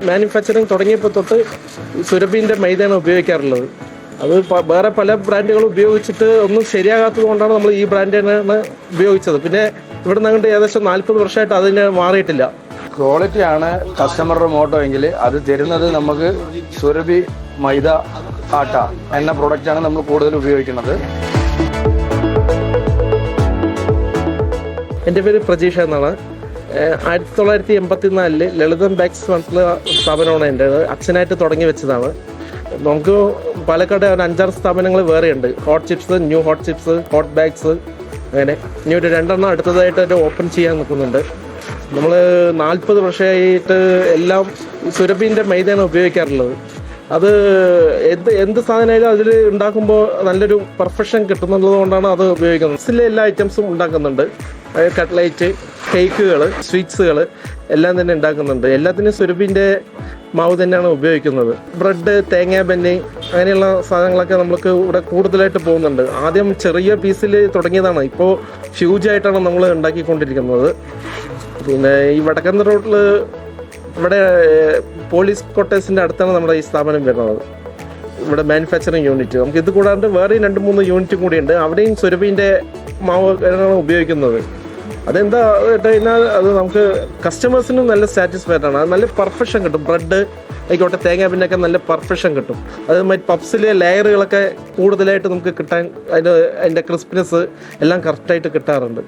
Manufacturing തുടങ്ങിയപ്പോൾ തൊട്ട് സുരഭിൻ്റെ മൈദയാണ് ഉപയോഗിക്കാറുള്ളത്. അത് വേറെ പല ബ്രാൻഡുകൾ ഉപയോഗിച്ചിട്ട് ഒന്നും ശരിയാകാത്തത് കൊണ്ടാണ് നമ്മൾ ഈ ബ്രാൻഡിനാണ് ഉപയോഗിച്ചത്. പിന്നെ ഇവിടെ നിന്ന് അങ്ങോട്ട് ഏകദേശം 40 വർഷമായിട്ട് അതിന് മാറിയിട്ടില്ല. ക്വാളിറ്റിയാണ് കസ്റ്റമറുടെ മോട്ടോ എങ്കിൽ അത് തരുന്നത് നമുക്ക് സുരഭി മൈദ ആട്ട എന്ന പ്രൊഡക്റ്റാണ് നമ്മൾ കൂടുതൽ ഉപയോഗിക്കുന്നത്. എൻ്റെ പേര് പ്രജീഷ എന്നാണ്. 1984 ലളിതം ബാഗ്സ് പറഞ്ഞിട്ടുള്ള സ്ഥാപനമാണ് എൻ്റേത്. അച്ഛനായിട്ട് തുടങ്ങി വെച്ചതാണ്. നമുക്ക് പാലക്കാട് 5-6 സ്ഥാപനങ്ങൾ വേറെയുണ്ട്. Hot chips, new hot chips, hot bags, അങ്ങനെ ഇനി ഒരു 2 അടുത്തതായിട്ട് ഒരു ഓപ്പൺ ചെയ്യാൻ നിൽക്കുന്നുണ്ട്. നമ്മൾ 40 വർഷമായിട്ട് എല്ലാം സുരഭിൻ്റെ മൈദയാണ് ഉപയോഗിക്കാറുള്ളത്. അത് എന്ത് സാധനമായാലും അതിൽ ഉണ്ടാക്കുമ്പോൾ നല്ലൊരു പെർഫെക്ഷൻ കിട്ടുന്നുള്ളത് കൊണ്ടാണ് അത് ഉപയോഗിക്കുന്നത്. ഇതിലെ എല്ലാ ഐറ്റംസും ഉണ്ടാക്കുന്നുണ്ട്. കട്ട്ലൈറ്റ്, കേക്കുകൾ, സ്വീറ്റ്സുകൾ എല്ലാം തന്നെ ഉണ്ടാക്കുന്നുണ്ട്. എല്ലാത്തിനും സുരഭിൻ്റെ മാവ് തന്നെയാണ് ഉപയോഗിക്കുന്നത്. ബ്രെഡ്, തേങ്ങാ ബന്നി അങ്ങനെയുള്ള സാധനങ്ങളൊക്കെ നമുക്ക് ഇവിടെ കൂടുതലായിട്ട് പോകുന്നുണ്ട്. ആദ്യം ചെറിയ പീസിൽ തുടങ്ങിയതാണ്, ഇപ്പോൾ ഹ്യൂജായിട്ടാണ് നമ്മൾ ഉണ്ടാക്കിക്കൊണ്ടിരിക്കുന്നത്. പിന്നെ ഈ വടക്കൻ റോഡിൽ ഇവിടെ പോലീസ് ക്വാർട്ടേഴ്സിൻ്റെ അടുത്താണ് നമ്മുടെ ഈ സ്ഥാപനം വരുന്നത്. ഇവിടെ മാനുഫാക്ചറിങ് യൂണിറ്റ്. നമുക്ക് ഇത് കൂടാണ്ട് വേറെയും 2-3 യൂണിറ്റും കൂടിയുണ്ട്. അവിടെയും സുരഭിൻ്റെ മാവ് ഉപയോഗിക്കുന്നത്. അതെന്താ കഴിഞ്ഞാൽ അത് നമുക്ക് കസ്റ്റമേഴ്സിനും നല്ല സാറ്റിസ്ഫൈഡ് ആണ്. അത് നല്ല പെർഫെക്ഷൻ കിട്ടും. ബ്രെഡ് ആയിക്കോട്ടെ, തേങ്ങാ പിന്നൊക്കെ നല്ല പെർഫെക്ഷൻ കിട്ടും. അത് പപ്സിലെ ലെയറുകളൊക്കെ കൂടുതലായിട്ട് നമുക്ക് കിട്ടാൻ അതിൻ്റെ ക്രിസ്പിനെസ് എല്ലാം കറക്റ്റായിട്ട് കിട്ടാറുണ്ട്.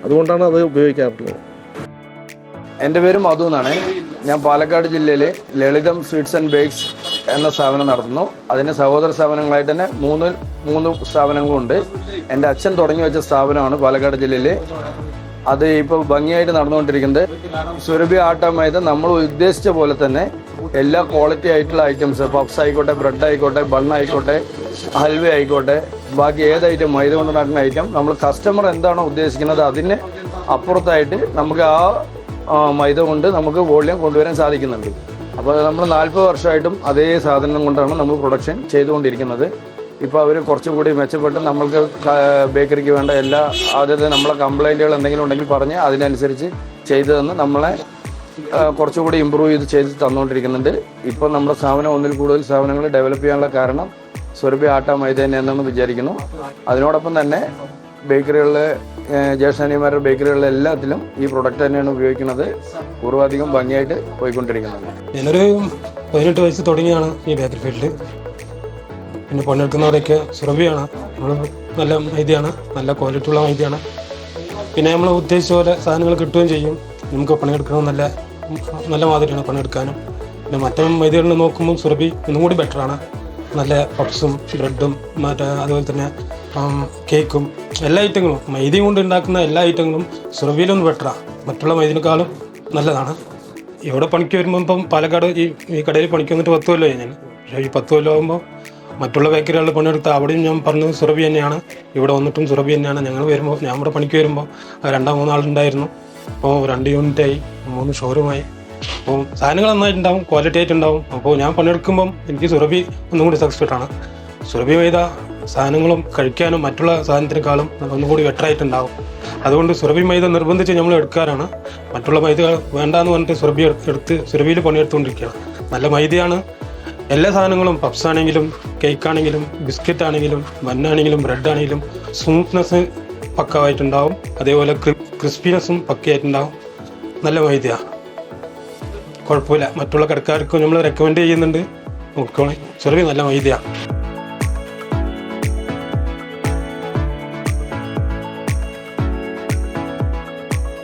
അതുകൊണ്ടാണ് അത് ഉപയോഗിക്കാറുള്ളത്. എൻ്റെ പേര് മധു എന്നാണ്. ഞാൻ പാലക്കാട് ജില്ലയിൽ ലളിതം സ്വീറ്റ്സ് ആൻഡ് ബേക്സ് എന്ന സ്ഥാപനം നടത്തുന്നു. അതിന് സഹോദര സ്ഥാപനങ്ങളായിട്ട് തന്നെ മൂന്ന് സ്ഥാപനങ്ങളുണ്ട്. എൻ്റെ അച്ഛൻ തുടങ്ങി വെച്ച സ്ഥാപനമാണ് പാലക്കാട് ജില്ലയിൽ. അത് ഇപ്പോൾ ഭംഗിയായിട്ട് നടന്നുകൊണ്ടിരിക്കുന്നത്. സുരഭി ആട്ട മൈദ നമ്മൾ ഉദ്ദേശിച്ച പോലെ തന്നെ എല്ലാ ക്വാളിറ്റി ആയിട്ടുള്ള ഐറ്റംസ്, പപ്സ് ആയിക്കോട്ടെ, ബ്രെഡ് ആയിക്കോട്ടെ, ബണ്ണായിക്കോട്ടെ, ഹൽവ ആയിക്കോട്ടെ, ബാക്കി ഏത് ഐറ്റം മൈദ കൊണ്ട് നടക്കുന്ന ഐറ്റം നമ്മൾ കസ്റ്റമർ എന്താണോ ഉദ്ദേശിക്കുന്നത് അതിന് അപ്പുറത്തായിട്ട് നമുക്ക് ആ മൈദ കൊണ്ട് നമുക്ക് വോളിയം കൊണ്ടുവരാൻ സാധിക്കുന്നുണ്ട്. അപ്പോൾ നമ്മൾ 40 വർഷമായിട്ടും അതേ സാധനം കൊണ്ടാണ് നമ്മൾ പ്രൊഡക്ഷൻ ചെയ്തുകൊണ്ടിരിക്കുന്നത്. ഇപ്പോൾ അവർ കുറച്ചുകൂടി മെച്ചപ്പെട്ട് നമ്മൾക്ക് ബേക്കറിക്ക് വേണ്ട എല്ലാ ആദ്യത്തെ നമ്മളെ കംപ്ലൈൻറ്റുകൾ എന്തെങ്കിലും ഉണ്ടെങ്കിൽ പറഞ്ഞ് അതിനനുസരിച്ച് ചെയ്തു തന്ന് നമ്മളെ കുറച്ചുകൂടി ഇമ്പ്രൂവ് ചെയ്ത് തന്നുകൊണ്ടിരിക്കുന്നുണ്ട്. ഇപ്പോൾ നമ്മുടെ സ്ഥാപനം ഒന്നിൽ കൂടുതൽ സ്ഥാപനങ്ങൾ ഡെവലപ്പ് ചെയ്യാനുള്ള കാരണം സുരഭി ആട്ട മൈദ തന്നെയാണെന്ന് വിചാരിക്കുന്നു. അതിനോടൊപ്പം തന്നെ ബേക്കറികളിലെ ജ്യേഷ്ഠാനിമാരുടെ ബേക്കറികളിലെ എല്ലാത്തിലും ഈ പ്രൊഡക്റ്റ് തന്നെയാണ് ഉപയോഗിക്കുന്നത്. പൂർവാധികം ഭംഗിയായിട്ട് പോയിക്കൊണ്ടിരിക്കുന്നത്. ഞാനൊരു 18 വയസ്സ് തുടങ്ങിയാണ് ഈ ബേക്കറി ഫീൽഡ്. പിന്നെ പണിയെടുക്കുന്നവരൊക്കെ സുരഭിയാണ്. നമ്മൾ നല്ല മൈദയാണ്, നല്ല ക്വാളിറ്റി ഉള്ള മൈദയാണ്. പിന്നെ നമ്മൾ ഉദ്ദേശിച്ച പോലെ സാധനങ്ങൾ കിട്ടുകയും ചെയ്യും. നമുക്ക് പണിയെടുക്കണം നല്ല മാതിരിയാണ് പണിയെടുക്കാനും. പിന്നെ മറ്റേ മൈദകളിൽ നോക്കുമ്പോൾ സുരഭി ഒന്നും കൂടി ബെറ്ററാണ്. നല്ല പപ്സും ബ്രെഡും അതുപോലെ തന്നെ കേക്കും എല്ലാ ഐറ്റങ്ങളും മൈദയും കൊണ്ട് ഉണ്ടാക്കുന്ന എല്ലാ ഐറ്റങ്ങളും സുരഭിയിലൊന്നും ബെറ്ററാണ്. മറ്റുള്ള മൈദിനേക്കാളും നല്ലതാണ്. ഇവിടെ പണിക്ക് വരുമ്പോൾ ഇപ്പം പാലക്കാട് ഈ കടയിൽ പണിക്ക് വന്നിട്ട് 10 കൊല്ലമായി ഞാൻ. പക്ഷേ ഈ 10 കൊല്ലമാകുമ്പോൾ മറ്റുള്ള ബേക്കറികളിൽ പണിയെടുത്ത അവിടെയും ഞാൻ പറഞ്ഞത് സുരഭി തന്നെയാണ്. ഇവിടെ വന്നിട്ടും സുരഭി തന്നെയാണ്. ഞാൻ ഇവിടെ പണിക്ക് വരുമ്പോൾ 2-3 ആളുണ്ടായിരുന്നു. അപ്പോൾ 2 യൂണിറ്റായി, 3 ഷോറൂമായി. അപ്പോൾ സാധനങ്ങൾ നന്നായിട്ടുണ്ടാവും, ക്വാളിറ്റി ആയിട്ടുണ്ടാവും. അപ്പോൾ ഞാൻ പണിയെടുക്കുമ്പം എനിക്ക് സുരഭി ഒന്നും കൂടി സാറ്റിസ്ഫൈഡ്. സുരഭി മൈദ സാധനങ്ങളും കഴിക്കാനും മറ്റുള്ള സാധനത്തിനേക്കാളും ഒന്നുകൂടി ബെറ്ററായിട്ടുണ്ടാവും. അതുകൊണ്ട് സുരഭി മൈദ നിർബന്ധിച്ച് നമ്മൾ എടുക്കാറാണ്. മറ്റുള്ള മൈദ വേണ്ടാന്ന് പറഞ്ഞിട്ട് സുരഭിയിൽ പണിയെടുത്തുകൊണ്ടിരിക്കുകയാണ്. നല്ല മൈദയാണ്. എല്ലാ സാധനങ്ങളും പപ്സ് ആണെങ്കിലും, കേക്ക് ആണെങ്കിലും, ബിസ്ക്കറ്റ് ആണെങ്കിലും, ബന്നാണെങ്കിലും, ബ്രെഡ് ആണെങ്കിലും സ്മൂത്ത്നെസ് പക്കമായിട്ടുണ്ടാവും. അതേപോലെ ക്രിസ്പിനെസ്സും പക്കയായിട്ടുണ്ടാവും. നല്ല മൈദയാണ്, കുഴപ്പമില്ല. മറ്റുള്ള കടക്കാർക്കും നമ്മൾ റെക്കമെൻഡ് ചെയ്യുന്നുണ്ട്. നോക്കോളെ, സുരഭി നല്ല മൈദയാണ്.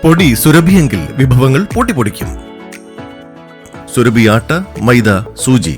പൊടി സുരഭിയെങ്കിൽ വിഭവങ്ങൾ പൊടിപൊടിക്കും. സുരഭി ആട്ട, മൈദ, സൂചി